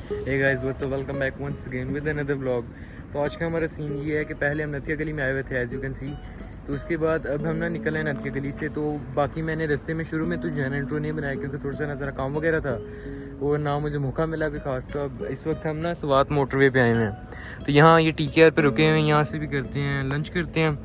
Hey guys what's up, welcome back once again with another vlog. तो आज का हमारा सीन ये है कि पहले हम नथिया गली में आए हुए थे एज़ यू कैन सी। तो उसके बाद अब हम ना निकले हैं नथिया गली से। तो बाकी मैंने रास्ते में शुरू में तो जो है ना इंट्रो नहीं बनाया क्योंकि थोड़ा सा ना ज़रा काम वगैरह था और ना मुझे मौका मिला भी खास। तो अब इस वक्त हम ना स्वात मोटरवे पे आए हुए हैं। तो यहाँ ये TKR पे रुके हुए हैं, यहाँ से भी करते हैं लंच करते हैं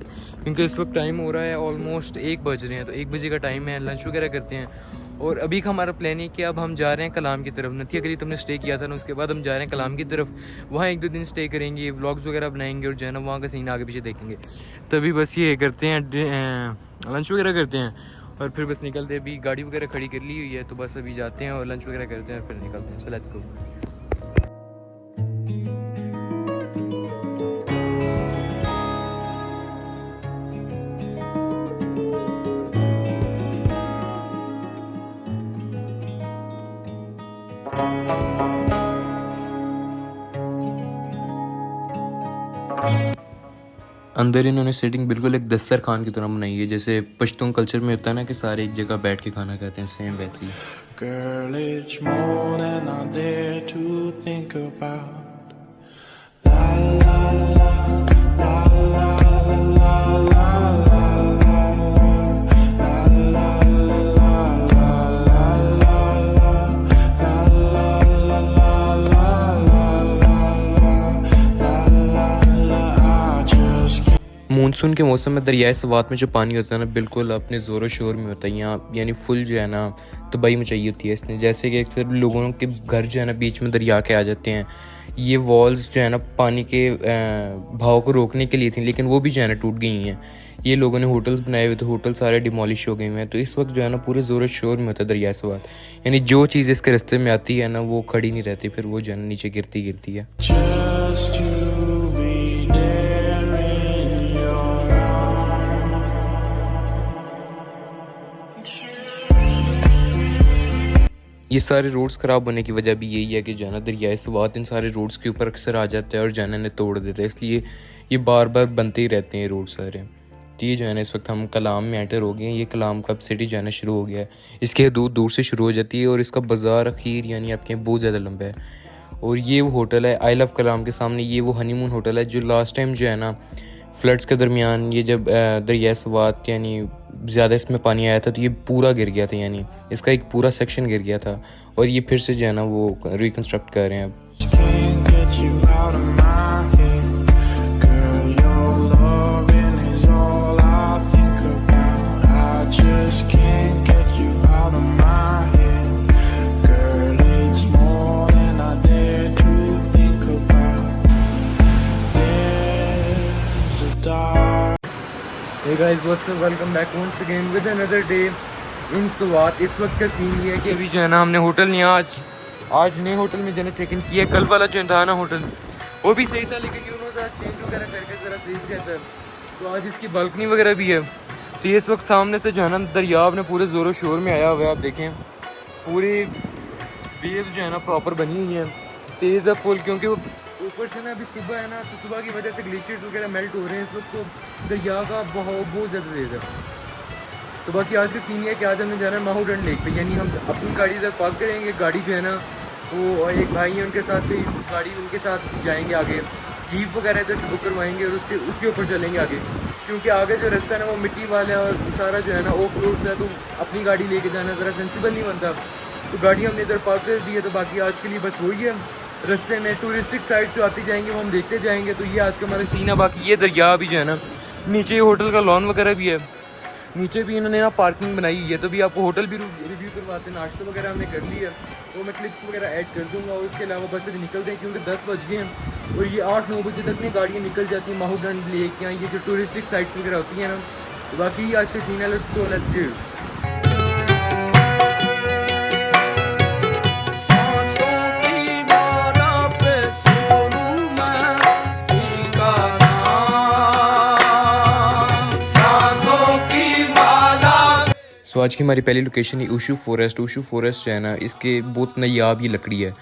क्योंकि इस वक्त टाइम हो रहा है ऑलमोस्ट 1 बज रहे हैं। तो 1 बजे का टाइम है, लंच वगैरह करते हैं। और अभी का हमारा प्लान है कि अब हम जा रहे हैं कलाम की तरफ। नथिया गली तो हमने स्टे किया था ना, उसके बाद हम जा रहे हैं कलाम की तरफ। वहाँ 1-2 दिन स्टे करेंगे, व्लॉग्स वगैरह बनाएंगे और जो है ना वहाँ का सीन आगे पीछे देखेंगे। तभी बस ये करते हैं, लंच वगैरह करते हैं और फिर बस निकलते हैं। अभी गाड़ी वगैरह खड़ी कर ली हुई है तो बस अभी जाते हैं और लंच वगैरह करते हैं और फिर निकलते हैं। So let's go. अंदर इन्होंने सेटिंग बिल्कुल एक दस्तरखान की तरह बनाई है, जैसे पश्तून कल्चर में होता है ना कि सारे एक जगह बैठ के खाना खाते हैं, सेम वैसी। Girl, it's more than I dare to think about. La la la la la la la la monsoon के मौसम में दरियाए स्वात में जो पानी होता है ना बिल्कुल अपने ज़ोर शोर में होता है यहाँ, यानी फुल जो है ना तबाही मचाई होती है इसने। जैसे कि अक्सर लोगों के घर जो है ना बीच में दरिया के आ जाते हैं। ये वॉल्स जो है ना पानी के बहाव को रोकने के लिए थी, लेकिन वो भी जो है ना टूट गई हैं। ये लोगों ने होटल्स बनाए हुए थे, होटल सारे डिमोलिश हो गए हुए हैं। तो इस वक्त जो है ना पूरे ज़ोर शोर में होता है दरियाए स्वात, यानी जो चीज़ इसके रास्ते में आती है ना वो खड़ी नहीं रहती, फिर वो जो है ना नीचे गिरती है। ये सारे रोड्स ख़राब होने की वजह भी यही है कि जाना दरियाए स्वात इन सारे रोड्स के ऊपर अक्सर आ जाता है और जाना ने तोड़ देता है, इसलिए ये बार बार बनते ही रहते हैं रोड सारे। तो ये जो है ना इस वक्त हम कलाम में एंटर हो गए हैं। ये कलाम का अब सिटी जाना शुरू हो गया है। इसके हदूद दूर से शुरू हो जाती है और इसका बाज़ार अखीर यानी आपके बहुत ज़्यादा लंबा है। और ये वो होटल है आई लव कलाम के सामने, ये वो हनीमून होटल है जो लास्ट टाइम जो है ना फ्लड्स के दरमियान ये जब दरिया स्वात यानी ज़्यादा इसमें पानी आया था तो ये पूरा गिर गया था, यानी इसका एक पूरा सेक्शन गिर गया था और ये फिर से जो है ना वो रिकन्स्ट्रक्ट कर रहे हैं अब। Hey guys, what's up? Welcome back once again with another day in Swat. इस वक्त का सीन ये है कि अभी जो है ना हमने होटल नहीं आज नए होटल में जो है चेक इन किया। कल वाला जो था ना होटल वो भी सही था, लेकिन उन्होंने चेंज वगैरह करके ज़रा सही किया था। तो आज इसकी बालकनी वगैरह भी है। तो ये इस वक्त सामने से जो है ना दरियाव ने पूरे ज़ोरों शोर में आया हुआ है। आप देखें पूरी वेव जो है ना प्रॉपर बनी हुई है, तेज़ है फुल, क्योंकि वो ऊपर से ना अभी सुबह है ना तो सुबह की वजह से ग्लेशियर्स वगैरह मेल्ट हो रहे हैं इस वक्त। तो दरिया का बहाव बहुत ज़्यादा तेज़ है। तो बाकी आज का सीन है कि आज हमने जाना है माहौडन लेक पे, यानी हम अपनी गाड़ी इधर पार्क करेंगे। गाड़ी जो है ना वो एक भाई है उनके साथ भी गाड़ी उनके साथ जाएंगे आगे, जीप वगैरह इधर से बुक करवाएंगे और उसके ऊपर चलेंगे आगे, क्योंकि आगे जो रास्ता है ना वो मिट्टी वाला है और सारा जो है ना ऑफ रोड है। तो अपनी गाड़ी लेके जाना ज़रा सेंसिबल नहीं बनता। तो गाड़ी हमने इधर पार्क कर दी है। तो बाकी आज के लिए बस वही है, रास्ते में टूरिस्टिक साइट्स जो आती जाएंगे वो हम देखते जाएंगे। तो ये आज का हमारा सीन है। बाकी ये दरिया भी जो है ना नीचे होटल का लॉन वगैरह भी है, नीचे भी इन्होंने ना पार्किंग बनाई हुई है। तो भी आपको होटल भी रिव्यू करवाते हैं। नाश्ता वगैरह हमने कर लिया, वो मैं क्लिप्स वगैरह ऐड कर दूँगा। और उसके अलावा बस अभी निकलते हैं क्योंकि 10 बज गए हैं और ये 8-9 बजे तक नहीं गाड़ियाँ निकल जाती हैं माहौडन लेक या ये जो टूरिस्टिक साइट्स वगैरह होती हैं ना। तो बाकी आज का सीन है। Let's go. सो आज की हमारी पहली लोकेशन है ऊशू फॉरेस्ट। ऊशू फॉरेस्ट जो है ना इसके बहुत नायाब ये लकड़ी है।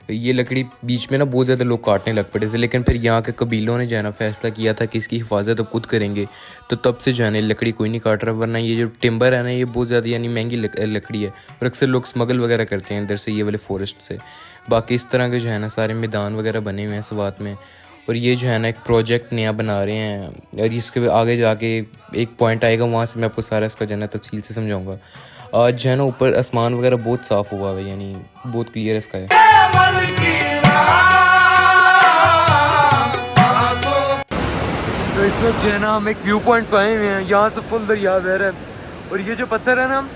ये लकड़ी बीच में ना बहुत ज़्यादा लोग काटने लग पड़े थे, लेकिन फिर यहाँ के कबीलों ने जो है ना फैसला किया था कि इसकी हिफाजत अब खुद करेंगे, तो तब से जो है ना लकड़ी कोई नहीं काट रहा। वरना ये जो टिम्बर है ना ये बहुत ज़्यादा यानी महंगी लकड़ी है और अक्सर लोग स्मगल वगैरह करते हैं इधर से ये वाले फॉरेस्ट से। बाकी इस तरह के जो है ना सारे मैदान वगैरह बने हुए हैं स्वात में। और ये जो है ना एक प्रोजेक्ट नया बना रहे हैं और इसके आगे जाके एक पॉइंट आएगा, वहाँ से मैं आपको सारा इसका जो है ना तफसील से समझाऊंगा। आज जो है ना ऊपर आसमान वगैरह बहुत साफ़ हुआ है, यानी बहुत क्लियर इसका है। तो इस वक्त जो है ना हम एक व्यू पॉइंट पे आए हुए हैं, यहाँ से फुल दरिया बह रहा है। और ये जो पत्थर है ना,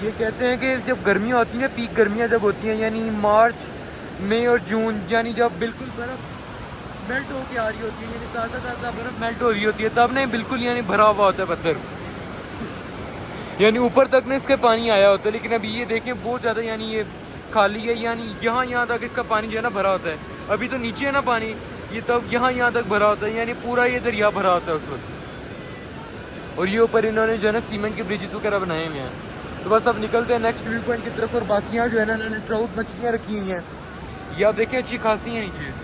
ये कहते हैं कि जब गर्मियाँ होती हैं, पीक गर्मियाँ जब होती हैं, यानी मार्च मई और जून, यानी जब बिल्कुल बर्फ़ मेल्ट होके आ रही होती है, यानी ताज़ा बर्फ़ मेल्ट हो रही होती है, तब नहीं बिल्कुल यानी भरा हुआ होता है पत्थर, यानी ऊपर तक ना इसका पानी आया होता है। लेकिन अभी ये देखें बहुत ज़्यादा यानी ये खाली है, यानी यहाँ तक इसका पानी जो है ना भरा होता है। अभी तो नीचे है ना पानी, ये तब यहाँ तक भरा होता है, यानी पूरा ये दरिया भरा होता है उस वक्त। और ये ऊपर इन्होंने जो है ना सीमेंट के ब्रिजेस वगैरह बनाए हुए हैं। तो बस अब निकलते हैं नेक्स्ट व्यू पॉइंट की तरफ। और बाकी यहाँ जो है ना इन्होंने ट्राउट मछलियाँ रखी हुई हैं, ये आप देखें अच्छी खासी हैं नीचे।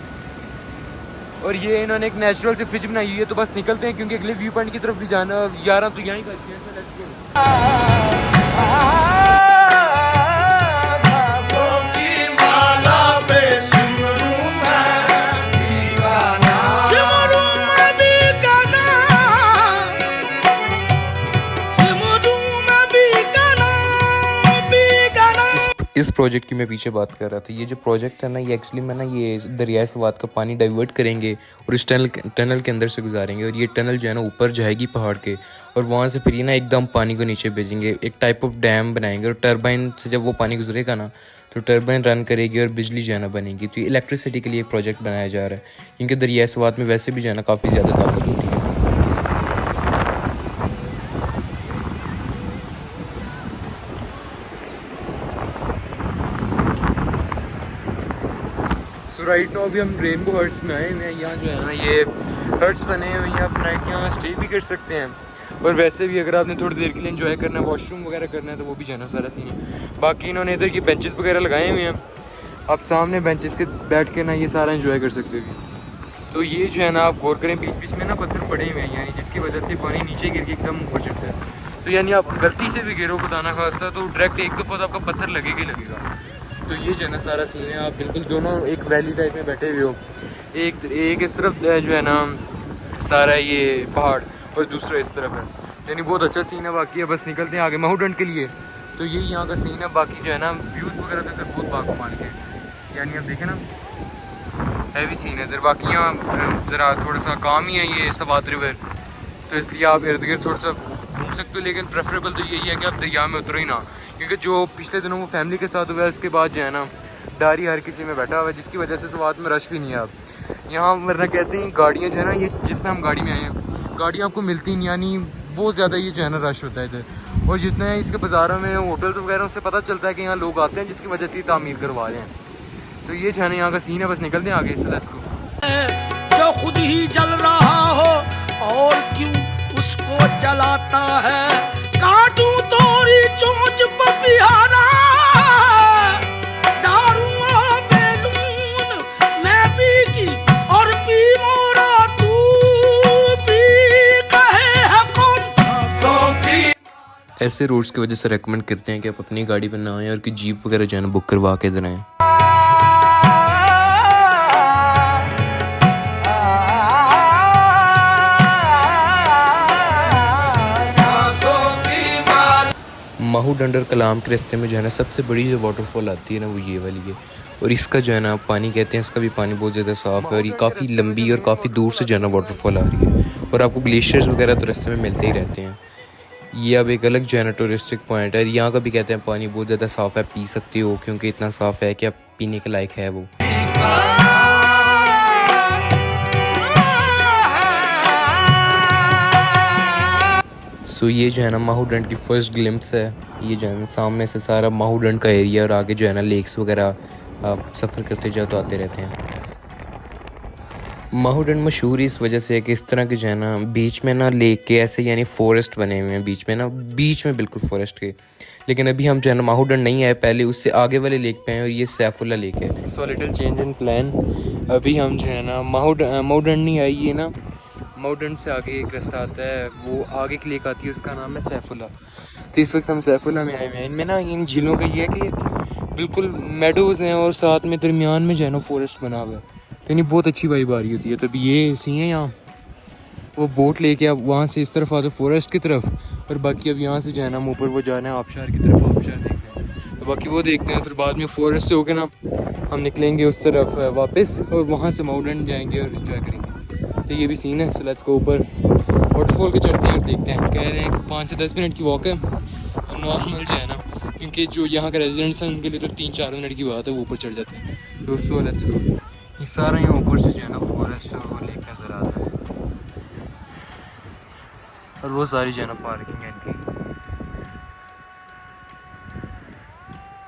और ये इन्होंने एक नेचुरल से फ्रिज बनाई हुई है। तो बस निकलते हैं क्योंकि अगले व्यू पॉइंट की तरफ भी जाना, 11 तो यहीं करते हैं। इस प्रोजेक्ट की मैं पीछे बात कर रहा था। ये जो प्रोजेक्ट है ना, ये एक्चुअली में ना ये दरियाए स्वात का पानी डाइवर्ट करेंगे और इस टनल के अंदर से गुजारेंगे। और ये टनल जो है ना ऊपर जाएगी पहाड़ के, और वहाँ से फिर ये ना एकदम पानी को नीचे भेजेंगे। एक टाइप ऑफ डैम बनाएंगे और टरबाइन से जब वो पानी गुजरेगा ना तो टरबाइन रन करेगी और बिजली जो है ना बनेगी। तो ये इलेक्ट्रिसिटी के लिए एक प्रोजेक्ट बनाया जा रहा है, क्योंकि दरियाए स्वात में वैसे भी जो है ना काफ़ी ज़्यादा ताकत होती है। राइट नो अभी हम रेनबो हर्ट्स में आए हैं। यहाँ जो है ना ये हर्ट्स बने हुए हैं, आप नाइट यहाँ स्टे भी कर सकते हैं। और वैसे भी अगर आपने थोड़ी देर के लिए एंजॉय करना है, वॉशरूम वगैरह करना है, तो वो भी जाना सारा सीन है। बाकी इन्होंने इधर की बेंचेस वगैरह लगाए हुए हैं, आप सामने बेंचेस के बैठ के ना ये सारा एंजॉय कर सकते हो। तो ये जो है ना आप गौर करें, बीच बीच में ना पत्थर पड़े हुए हैं, यानी जिसकी वजह से पानी नीचे गिर के एकदम ऊपर चढ़ता है। तो यानी आप गलती से भी गिरो खुदा खासा तो डायरेक्ट एक दफ़ा तो आपका पत्थर लगेगा ही लगेगा। तो ये जो है ना सारा सीन है, आप बिल्कुल दोनों एक वैली टाइप में बैठे हुए हो। एक इस तरफ जो है ना सारा ये पहाड़ और दूसरा इस तरफ है, यानी बहुत अच्छा सीन है। बाकी है बस निकलते हैं आगे माउंटेन के लिए। तो यही यहाँ का सीन है। बाकी जो है ना व्यूज़ वगैरह तो इधर बहुत बाकमाल के, यानी आप देखें ना हैवी सीन है इधर। बाकी यहाँ ज़रा थोड़ा सा काम ही है ये सवात रिवर, तो इसलिए आप इर्द गिर्द थोड़ा सा घूम सकते हो। लेकिन प्रेफरेबल तो यही है कि आप दरिया में उतरो ही ना, क्योंकि जो पिछले दिनों वो फैमिली के साथ हुआ है उसके बाद जो है ना डारी हर किसी में बैठा हुआ है, जिसकी वजह से स्वात में रश भी नहीं है। आप यहाँ वरना कहते हैं गाड़ियाँ जो है ना, ये जिसमें हम गाड़ी में आए हैं गाड़ियाँ आपको मिलती नहीं, यानी बहुत ज़्यादा ये जो है ना रश होता है इधर। और जितने इसके बाज़ारों में होटल्स वगैरह उनसे पता चलता है कि यहाँ लोग आते हैं, जिसकी वजह से तामीर करवा रहे हैं। तो ये जो है ना यहाँ का सीन है। बस निकलते हैं आगे से, लेट्स गो। जो खुद ही जल रहा हो और क्यों उसको जलाता है, काटूं तोरी चोंच पपिहारा, दारुआ बैलून मैं पी की और पी मोरा तू पी, कहे है कौन सांसों की। ऐसे रोड्स की वजह से रेकमेंड करते हैं कि आप अपनी गाड़ी पर ना आएँ और कि जीप वगैरह जो है ना बुक करवा के इधर आएँ। माहू डंडर कलाम के रास्ते में जो है ना सबसे बड़ी जो वाटरफॉल आती है ना वो ये वाली है। और इसका जो है ना पानी कहते हैं, इसका भी पानी बहुत ज़्यादा साफ़ है और ये काफ़ी लंबी और काफ़ी दूर से जो है ना वाटरफॉल आ रही है। और आपको ग्लेशियर्स वगैरह तो रास्ते में मिलते ही रहते हैं। ये अब एक अलग जो है ना टूरिस्टिक पॉइंट है। यहाँ का भी कहते हैं पानी बहुत ज़्यादा साफ़ है, पी सकते हो, क्योंकि इतना साफ़ है कि आप पीने के लायक है वो। सो ये जो है ना माहू डंड की फ़र्स्ट ग्लिम्प्स है। ये जो है ना सामने से सारा माहू डंड का एरिया, और आगे जो है ना लेक्स वगैरह आप सफ़र करते जाओ तो आते रहते हैं। माहौडन मशहूर इस वजह से है कि इस तरह के जो है ना बीच में ना लेक के ऐसे यानी फॉरेस्ट बने हुए हैं बीच में ना, बीच में बिल्कुल फॉरेस्ट के। लेकिन अभी हम जो है ना माहौडन नहीं आए, पहले उससे आगे वाले लेक पे हैं और ये सैफुल्ला लेक है। So little change in plan, अभी हम जो है ना माहौडन नहीं आई, ये ना माहौडन से आगे एक रास्ता आता है, वो आगे की लेक आती है, उसका नाम है सैफुल्ला। तो इस वक्त हम सैफुल्ला में आए हुए हैं। इनमें ना इन झीलों का ये है कि बिल्कुल मेडोज़ हैं और साथ में दरमियान में जो है ना फॉरेस्ट बना हुआ है, तो यानी बहुत अच्छी वाइब आ रही होती है। तब ये सी है यहाँ, वो बोट लेके आप वहाँ से इस तरफ आते फॉरेस्ट की तरफ, और बाकी अब यहाँ से जो है ना हम ऊपर वो जाना है आबशार की तरफ, आबशार देखते हैं, तो बाकी वो देखते हैं। फिर बाद में फॉरेस्ट से होके ना हम निकलेंगे उस तरफ वापस, और वहाँ से माउंटेन जाएंगे और इन्जॉय करेंगे। तो ये भी सीन है। सो लेट्स गो ऊपर वाटरफॉल के चढ़ते हैं और देखते हैं। कह रहे हैं कि 5 से 10 मिनट की वॉक है, और नॉर्मल जो है ना क्योंकि जो यहाँ के रेजिडेंट्स हैं उनके लिए तो 3-4 मिनट की बात है, वो ऊपर चढ़ जाते हैं। तो सो लेट्स गो। ये सारा यहाँ ऊपर से जो है ना फॉरेस्ट और वो लेक नज़र आ रहा है, और वो सारी जो है ना पार्किंग है इनकी।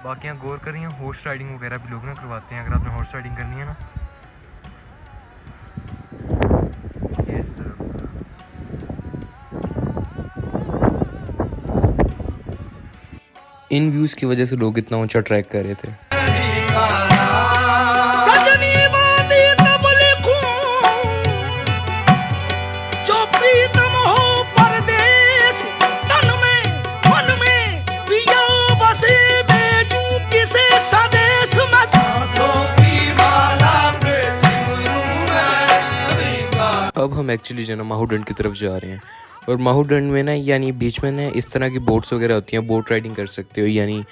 बाकी यहाँ गौर करिए, हॉर्स राइडिंग वगैरह भी लोग ना करवाते हैं, अगर आपने हॉर्स राइडिंग करनी है ना। Yes sir. इन व्यूज़ की वजह से लोग इतना ऊंचा ट्रैक कर रहे थे। सजनी बातें तब लिखूं जो प्रीतम हो परदेस, तन में मन में पिया बसे भेजूं किसे सदेश में, सांसों की माला पे सिमरूं मैं। अब हम एक्चुअली जो है ना माहौडन की तरफ जा रहे हैं, और माहौडन में ना यानी बीच में ना इस तरह की बोट्स वगैरह होती हैं, बोट राइडिंग कर सकते हो, यानी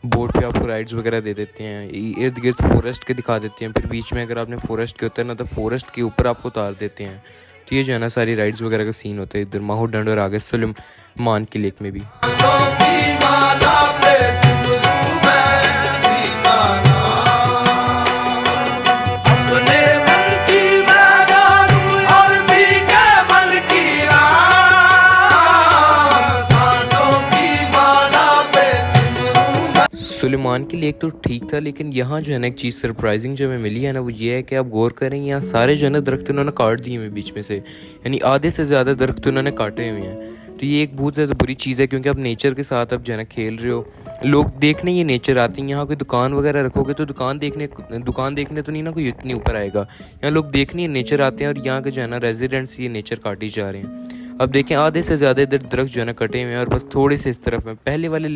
बोट पे आपको राइड्स वगैरह दे देते हैं, इर्द गिर्द फॉरेस्ट के दिखा देते हैं, फिर बीच में अगर आपने फॉरेस्ट के होता है ना तो फॉरेस्ट के ऊपर आपको उतार देते हैं। तो ये जो है ना सारी राइड्स वगैरह का सीन होता है इधर माहौडन और आगे सुलेमान की लेक में भी। सुलेमान की लेक तो ठीक था, लेकिन यहाँ जो है ना एक चीज़ सरप्राइजिंग जो हमें मिली है ना, वो ये है कि आप गौर करें यहाँ सारे जो है ना दरख्त उन्होंने काट दिए हुए बीच में से, यानी आधे से ज़्यादा दरख्त उन्होंने काटे हुए हैं। तो ये एक बहुत ज़्यादा बुरी चीज़ है, क्योंकि आप नेचर के साथ आप जो है ना खेल रहे हो। लोग देखने ये नेचर आते हैं, यहाँ कोई दुकान वगैरह रखोगे तो दुकान देखने तो नहीं ना कोई इतनी ऊपर आएगा। यहाँ लोग देखने ये नेचर आते हैं, और यहाँ के जो है ना रेजिडेंट्स ये नेचर काटी जा रहे हैं। अब देखें आधे से ज़्यादा इधर दरख्त जो है ना कटे हुए हैं, और बस थोड़े से इस तरफ में पहले वाले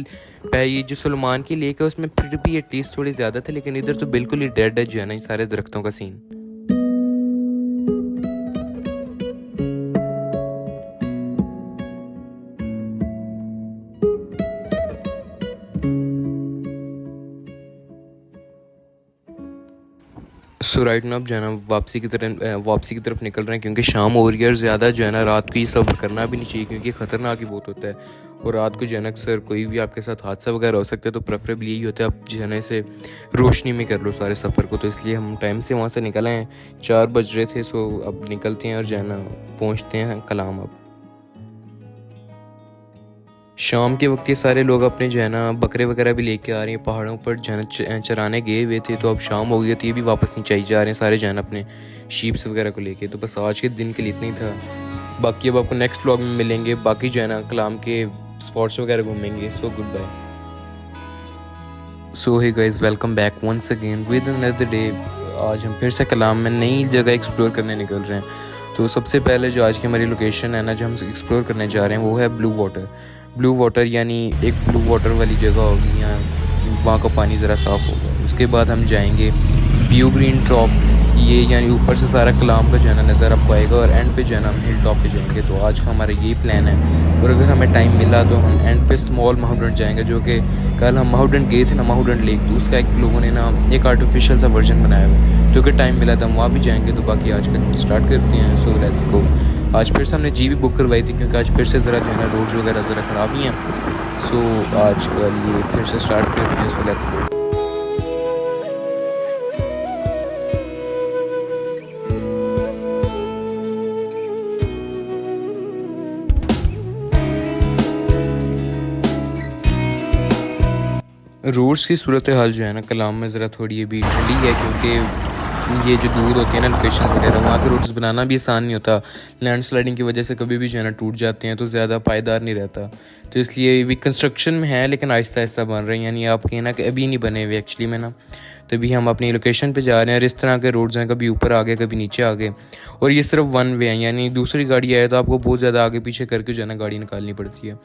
ये जो सुलेमान की लेक है उसमें फिर भी एटलीस्ट थोड़ी ज़्यादा थे, लेकिन इधर तो बिल्कुल ही डेड है जो है ना ये सारे दरख्तों का सीन। सो राइट ना अब जो है ना वापसी की तरफ निकल रहे हैं, क्योंकि शाम हो रही है और ज़्यादा जो है ना रात को ये सफ़र करना भी नहीं चाहिए, क्योंकि ख़तरनाक ही बहुत होता है, और रात को जो है ना अक्सर कोई भी आपके साथ हादसा वगैरह हो सकता है। तो प्रेफरेबली यही होता है आप जो है ना इसे रोशनी में कर लो सारे सफ़र को। तो इसलिए हम टाइम से वहाँ से निकले हैं, 4 बज रहे थे। सो अब निकलते हैं और जो है ना पहुँचते हैं कलाम। अब शाम के वक्त ये सारे लोग अपने जो है ना बकरे वगैरह भी लेके आ रहे हैं, पहाड़ों पर जो है ना चराने गए हुए थे। तो अब शाम हो गई तो ये भी वापस नहीं चाहिए जा रहे हैं सारे जो है ना अपने शीप्स वगैरह को लेके। तो बस आज के दिन के लिए इतना ही था, बाकी अब आपको नेक्स्ट व्लॉग में मिलेंगे, बाकी जो है ना कलाम के स्पॉट्स वगैरह घूमेंगे। So good bye. So hey guys, welcome back once again with another day. आज हम फिर से कलाम में नई जगह एक्सप्लोर करने निकल रहे हैं। तो सबसे पहले जो आज की हमारी लोकेशन है ना जो हम एक्सप्लोर करने जा रहे हैं वो है ब्लू वाटर। ब्लू वाटर यानी एक ब्लू वाटर वाली जगह होगी, यहाँ वहाँ का पानी ज़रा साफ़ होगा। उसके बाद हम जाएंगे व्यू ग्रीन टॉप, ये यानी ऊपर से सारा कलाम का जो है ना नज़र आपको आएगा, और एंड पे जो है ना हम हिल टॉप पे जाएंगे। तो आज का हमारा यही प्लान है, और अगर हमें टाइम मिला तो हम एंड पे स्मॉल माउंटेन जाएंगे, जो कि कल हम माउंटेन गए थे ना, माउंटेन लेक, तो उसका एक लोगों ने ना एक आर्टिफिशियल सा वर्जन बनाया हुआ है, तो अगर टाइम मिला तो हम वहाँ भी जाएंगे। तो बाकी आज का दिन स्टार्ट करते हैं। So let's go. आज फिर से हमने जी भी बुक करवाई थी, क्योंकि आज फिर से ज़रा जो है ना रोड्स वगैरह ज़रा ख़राब ही हैं। सो आज का लिए फिर से स्टार्ट करते हैं। So let's go. रोड्स की सूरत हाल जो है ना कलाम में ज़रा थोड़ी ये भी ठंडी है, क्योंकि ये जो दूर होती है ना लोकेशन वगैरह, वहाँ पे रोड्स बनाना भी आसान नहीं होता। लैंडस्लाइडिंग की वजह से कभी भी जो है ना टूट जाते हैं, तो ज़्यादा पायदार नहीं रहता। तो इसलिए भी कंस्ट्रक्शन में है, लेकिन आहिस्ता आहिस्ता बन रहे हैं, यानी आप कहना कि अभी नहीं बने हुए एक्चुअली में ना। तो अभी हम अपनी लोकेशन पे जा रहे हैं और इस तरह के रोड्स हैं, कभी ऊपर आ गए कभी नीचे आ गए। और ये सिर्फ वन वे है, यानी दूसरी गाड़ी आए तो आपको बहुत ज़्यादा आगे पीछे करके जो है ना गाड़ी निकालनी पड़ती है।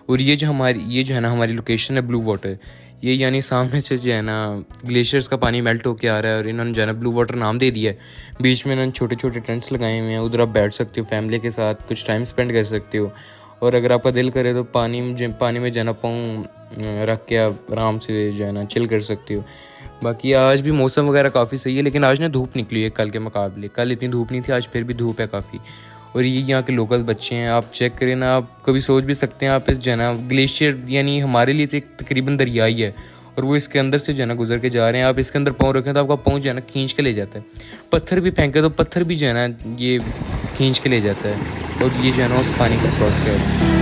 और ये जो है ना हमारी लोकेशन है ब्लू वाटर, ये यानी सामने से जो है ना ग्लेशियर्स का पानी मेल्ट होके आ रहा है और इन्होंने जो है ना ब्लू वाटर नाम दे दिया है। बीच में इन्होंने छोटे छोटे टेंट्स लगाए हुए हैं, उधर आप बैठ सकते हो फैमिली के साथ, कुछ टाइम स्पेंड कर सकते हो। और अगर आपका दिल करे तो पानी में जो है ना पाँव रख के आप आराम से जो है ना चिल कर सकते हो। बाकी आज भी मौसम वगैरह काफ़ी सही है, लेकिन आज ना धूप निकली है कल के मुकाबले। कल इतनी धूप नहीं थी, आज फिर भी धूप है काफ़ी। और ये यहाँ के लोकल बच्चे हैं, आप चेक करें ना, आप कभी सोच भी सकते हैं आप इस जो है ना ग्लेशियर, यानी हमारे लिए तो एक तकरीबन दरिया ही है, और वो इसके अंदर से जो है ना गुजर के जा रहे हैं। आप इसके अंदर पाँव रखें तो आपका पाँव जो है ना खींच के ले जाता है। पत्थर भी फेंके तो पत्थर भी जो है ना ये खींच के ले जाता है, और ये जो है ना उस पानी का क्रॉस कर है।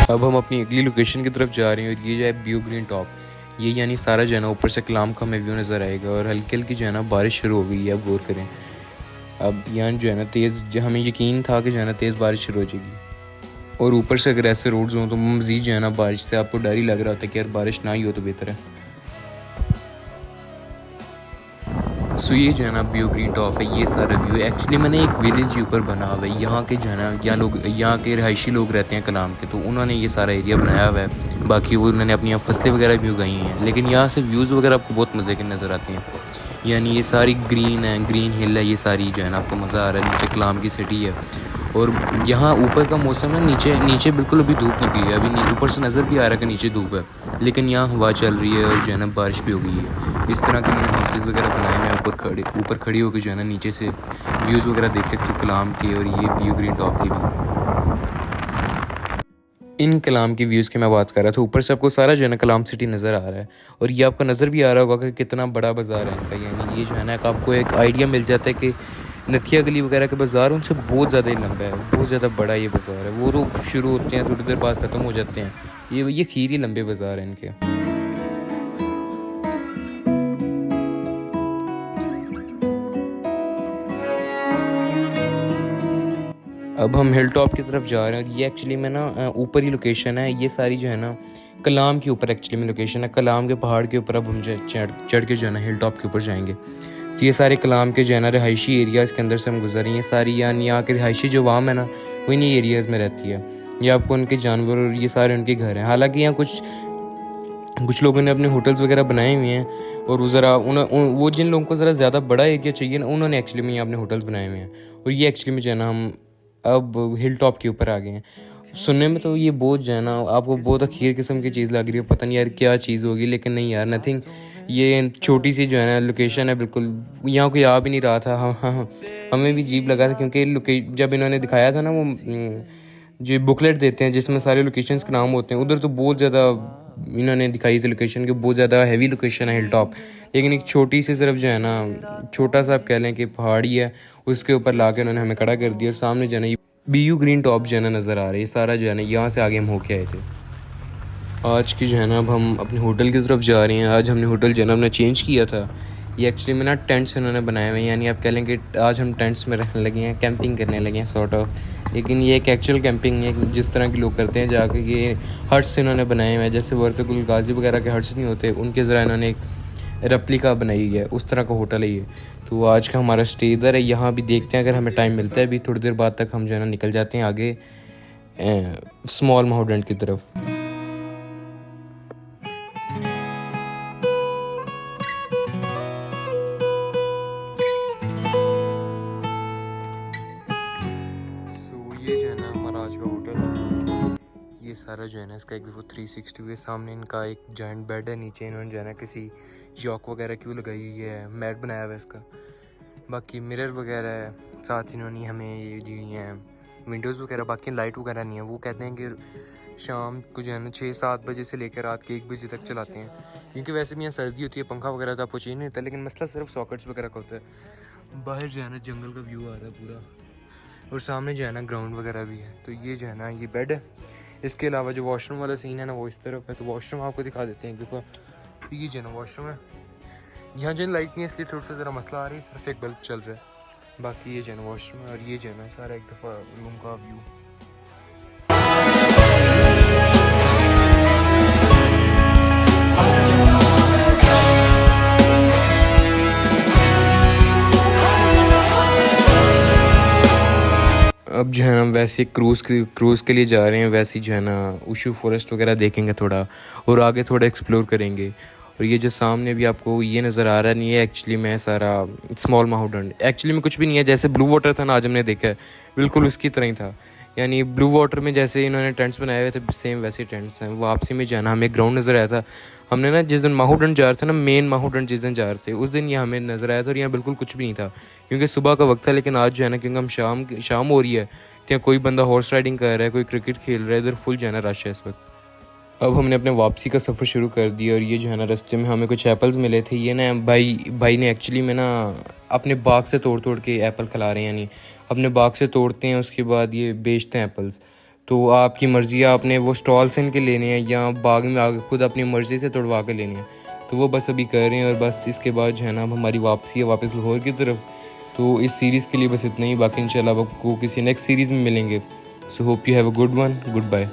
अब हम अपनी अगली लोकेशन की तरफ जा रहे हैं, और ये जो है व्यू ग्रीन टॉप, ये यानी सारा जो है ना ऊपर से कलाम का हमें व्यू नज़र आएगा। और हल्की हल्की जो है ना बारिश शुरू हो गई है, अब गौर करें। अब यहाँ जो है ना तेज़, हमें यकीन था कि जो है ना तेज़ बारिश शुरू हो जाएगी। और ऊपर से अगर ऐसे रोड्स हों तो मज़ीद जो है ना बारिश से आपको डर ही लग रहा होता है कि यार बारिश ना ही हो तो बेहतर है। सो ये जो है ना व्यू ग्रीन टॉप है, ये सारा व्यू एक्चुअली मैंने एक विलेज के ऊपर बना हुआ है। यहाँ के जो है ना यहाँ के रहायशी लोग रहते हैं कलाम के, तो उन्होंने ये सारा एरिया बनाया हुआ है। बाकी वो उन्होंने अपनी यहाँ फसलें वगैरह भी उगाई हैं, लेकिन यहाँ से व्यूज़ वगैरह आपको बहुत मज़े के नज़र आते हैं। यानी ये सारी ग्रीन है, ग्रीन हिल है, ये सारी जो है ना आपको मज़ा आ रहा है। नीचे कलाम की सिटी है, और यहाँ ऊपर का मौसम है, नीचे बिल्कुल अभी धूप निकली है। अभी ऊपर से नज़र भी आ रहा है कि नीचे धूप है, लेकिन यहाँ हवा चल रही है और जो है ना बारिश भी हो गई है। इस तरह के हाउसेस वगैरह बनाए हुए हैं, ऊपर खड़ी होकर जो है ना नीचे से व्यूज़ वगैरह देख सकते हो कलाम के, और ये व्यू ग्रीन टॉप के भी। इन कलाम की व्यूज़ की मैं बात कर रहा था, ऊपर से आपको सारा जो है ना कलाम सिटी नज़र आ रहा है, और ये आपको नज़र भी आ रहा होगा कि कितना बड़ा बाज़ार है इनका। यानी ये जो है ना आपको एक आइडिया मिल जाता है कि नथिया गली वगैरह के बाज़ार उनसे बहुत ज़्यादा ही लंबा है, बहुत ज़्यादा बड़ा ये बाज़ार है। वो तो शुरू होते हैं थोड़ी देर बाद ख़त्म हो जाते हैं। ये खीरी लंबे बाज़ार हैं इनके। अब हम हिल टॉप की तरफ जा रहे हैं, और ये एक्चुअली में ना ऊपर ही लोकेशन है। ये सारी जो है ना कलाम के ऊपर एक्चुअली में लोकेशन है, कलाम के पहाड़ के ऊपर। अब हम चढ़ के जो है ना हिल टॉप के ऊपर जाएंगे। तो ये सारे कलाम के जो है ना रिहायशी एरियाज़ के अंदर से हम गुजर रहे हैं। सारी यानी यहाँ के रिहायशी जो वाम है ना, वो इन्हीं एरियाज़ में रहती है। ये आपको उनके जानवर और ये सारे उनके घर हैं। हालाँकि यहाँ कुछ लोगों ने अपने होटल्स वगैरह बनाए हुए हैं, और वो ज़रा वो जिन लोगों को ज़रा ज़्यादा बड़ा एरिया चाहिए ना, उन्होंने एक्चुअली में यहाँ अपने होटल्स बनाए हुए हैं। और ये एक्चुअली में जो है ना हम अब हिल टॉप के ऊपर आ गए हैं। सुनने में तो ये बहुत जो है ना आपको बहुत अखीर किस्म की चीज़ लग रही है, पता नहीं यार क्या चीज़ होगी, लेकिन नहीं यार नथिंग। ये छोटी सी जो है ना लोकेशन है, बिल्कुल यहाँ कोई आ भी नहीं रहा था। हाँ, हमें भी अजीब लगा था, क्योंकि जब इन्होंने दिखाया था ना वो जो बुकलेट देते हैं जिसमें सारे लोकेशंस के नाम होते हैं, उधर तो बहुत ज़्यादा इन्होंने दिखाई थी लोकेशन की, बहुत ज़्यादा हैवी लोकेशन है हिल टॉप। लेकिन एक छोटी सी सिर्फ जो है ना छोटा सा आप कह लें कि पहाड़ी है, उसके ऊपर ला के उन्होंने हमें खड़ा कर दिया, और सामने जो है ना BU ग्रीन टॉप जो है ना नज़र आ रहा है। ये सारा जो है ना यहाँ से आगे हम होके आए थे। आज की जो है ना अब हम अपने होटल की तरफ जा रहे हैं। आज हमने होटल जो है ना हमने चेंज किया था। ये एक्चुअली में ना टेंट्स इन्होंने बनाए हुए हैं, यानी आप कह लें कि आज हम टेंट्स में रहने लगे हैं, कैंपिंग करने लगे हैं सॉर्ट ऑफ। लेकिन ये एक एक्चुअल कैंपिंग है जिस तरह के लोग करते हैं जाके। ये हट्स इन्होंने बनाए हुए हैं, जैसे वर्तकुल गाजी वगैरह के हट्स नहीं होते, उनके ज़रा इन्होंने एक रेप्लिका बनाई है, उस तरह का होटल है ये। तो आज का हमारा स्टे इधर है। यहाँ भी देखते हैं अगर हमें टाइम मिलता है, अभी थोड़ी देर बाद तक हम जो है ना निकल जाते हैं आगे स्मॉल माउंटेन की तरफ। ये जो है ना हमारा आज का होटल, ये सारा जो है ना इसका एक दफ़ा 360 हुए। सामने इनका एक जॉइंट बेड है, नीचे इन्होंने जो है ना किसी यॉक वगैरह की वो लगाई हुई है, मैट बनाया हुआ है इसका। बाकी मिरर वगैरह है, साथ इन्होंने हमें ये दी हुई हैं विंडोज़ वगैरह। बाकी लाइट वगैरह नहीं है। वो कहते हैं कि शाम को जो है ना 6-7 बजे से लेकर रात के 1 बजे तक चलाते हैं, क्योंकि वैसे भी यहाँ सर्दी होती है, पंखा वगैरह तो आपको चाहिए नहीं होता, लेकिन मसला सिर्फ सॉकेट्स वगैरह का होता है। बाहर जो है ना जंगल का व्यू आ रहा है पूरा, और सामने जो है ना ग्राउंड वगैरह भी है। तो ये जो है ना ये बेड है। इसके अलावा जो वॉशरूम वाला सीन है ना वो इस तरफ है, तो वॉशरूम आपको दिखा देते हैं एक दफ़ा। तो ये जो है ना वॉशरूम है, यहाँ जो लाइट नहीं है इसलिए थोड़ा सा ज़रा मसला आ रही है, सिर्फ एक बल्ब चल रहा है। बाकी ये जो है ना वॉशरूम है, और ये जो है ना सारा एक दफ़ा रूम का व्यू। अब जो है ना वैसे क्रूज़ के लिए जा रहे हैं, वैसे जो है ना उशू फॉरेस्ट वगैरह देखेंगे थोड़ा, और आगे थोड़ा एक्सप्लोर करेंगे। और ये जो सामने भी आपको ये नज़र आ रहा नहीं है, एक्चुअली में सारा स्मॉल माउंटेन, एक्चुअली में कुछ भी नहीं है। जैसे ब्लू वाटर था ना आज हमने देखा है, बिल्कुल उसकी तरह ही था। यानी ब्लू वाटर में जैसे इन्होंने टेंट्स बनाए हुए थे, सेम वैसे टेंट्स हैं। वापसी में जाना हमें ग्राउंड नज़र आया था। हमने ना जिस दिन माहूडन जा रहे थे ना, मेन माहूडन जिस दिन जा रहे थे उस दिन ये हमें नज़र आया था, और यहाँ बिल्कुल कुछ भी नहीं था क्योंकि सुबह का वक्त था। लेकिन आज जो है ना क्योंकि हम शाम हो रही है, तो यहाँ कोई बंदा हॉर्स राइडिंग कर रहा है, कोई क्रिकेट खेल रहा है, इधर फुल जो है ना रश है इस वक्त। अब हमने अपने वापसी का सफ़र शुरू कर दिया, और ये जो है ना रास्ते में हमें कुछ एप्पल्स मिले थे। ये ना भाई ने एक्चुअली में ना अपने बाग से तोड़ के एप्पल खिला रहे हैं, यानी अपने बाग से तोड़ते हैं, उसके बाद ये बेचते हैं एप्पल्स। तो आपकी मर्ज़ी है, आपने वो स्टॉल से इनके लेने हैं या बाग में आगे खुद अपनी मर्ज़ी से तोड़वा के लेने हैं। तो वो बस अभी कर रहे हैं, और बस इसके बाद जो है ना अब हमारी वापसी है वापस लाहौर की तरफ। तो इस सीरीज़ के लिए बस इतना ही, बाकी इंशाल्लाह आपको किसी नेक्स्ट सीरीज़ में मिलेंगे। So hope you have a good one, good bye.